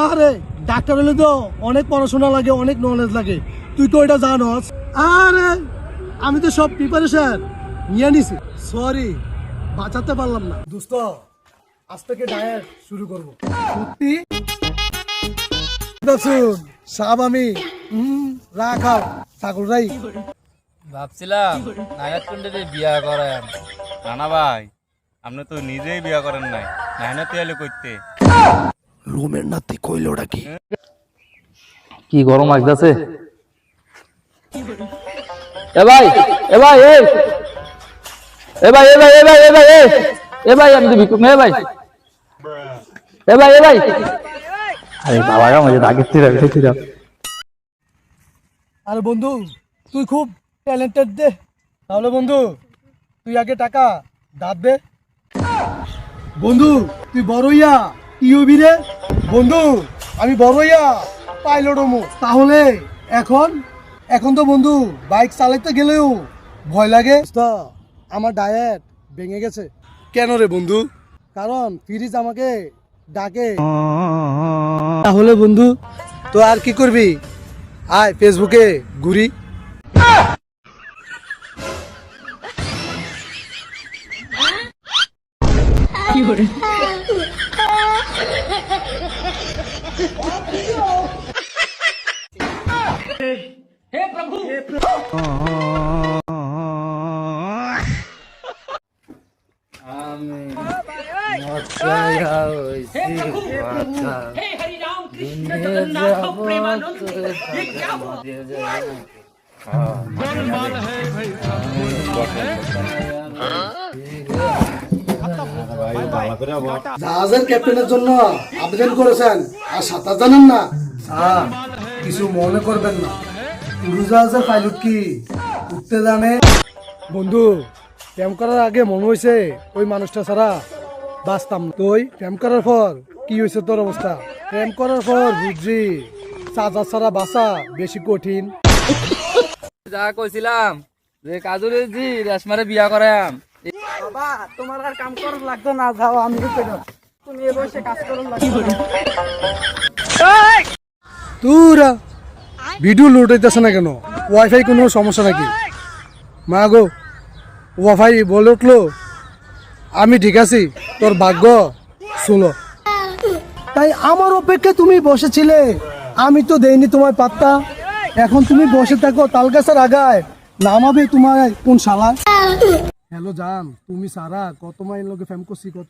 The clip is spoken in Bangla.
আরে ডাক্তার হলে তো অনেক পড়াশোনা লাগে, অনেক নলেজ লাগে, তুই তো এটা জানোস। আরে আমি তো সব প্রিপারেশন নিয়ে নিছি, সরি বাঁচাতে পারলাম না। দোস্ত আজ থেকে ডায়েট শুরু করবো। সত্যি সাব আমি রাখাও ছাগল রাই ভাবছিলাম নায়ক কুণ্ডে বিয়া করেন। নানা ভাই আপনি তো নিজেই বিয়া করেন নাই, নায়না তেয়ালে করতে রুমের নাতি কইল ওটা কি? কি গরম লাগতেছে। এ ভাই এ ভাই এ এ ভাই এ ভাই এ ভাই এ ভাই এ ভাই আমি তো ভিক্ষুক না। এ ভাই এ ভাই এ ভাই আরে বাবা আমাকে আগে থেকে আরে বন্ধু তুই খুব ট্যালেন্টেড দে, তাহলে বন্ধু তুই আগে টাকা দাঁত দে। বন্ধু তুই বড়ইয়া কি হবি রে? বন্ধু আমি বড়ইয়া পাইলট হমু। তাহলে এখন এখন তো বন্ধু বাইক চালাতে গেলেও ভয় লাগে। আমার ডায়েট ভেঙে গেছে। কেন রে বন্ধু? কারণ ফ্রিজ আমাকে ডাকে। তাহলে বন্ধু তো আর কি করবি? আয় ফেসবুকে ঘুরি। জাহাজের ক্যাপ্টেনের জন্য আবেদন করেছেন আর সাঁতার জানেন না? স্যার কিছু মনে করবেন না, উড়োজাহাজের পাইলট কি উঠতে জানে? বন্ধু প্রেম করার আগে মনে হয়েছে ওই মানুষটা ছাড়া বাঁচতাম না। তুই প্রেম করার পর কি হয়েছে তোর অবস্থা? প্রেম করার পর বুঝছি চাচা ছাড়া বাঁচা বেশি কঠিন। যা কইছিলাম যে কাজুরে জি রেশমারে বিয়া করাম। বাবা তোমার আর কাম করার লাগতো না, যাও আমি তুমি এ বসে কাজ করার লাগতো। তুরা ভিডিও লোড হইতেছে না কেন? ওয়াইফাই কোনো সমস্যা নাকি? মা গো ওয়াইফাই বলে উঠলো আমি ঠিক আছি, তোর ভাগ্য শুনো। তাই আমার অপেক্ষা তুমি বসেছিলে, আমি তো দেইনি তোমায় পাত্তা। এখন তুমি বসে থাকো তাল গাছের আগায়, নামাবে তোমার কোন শালা? হ্যালো জান, তুমি সারা কত মাইল লোকে ফ্যাম করছি, কত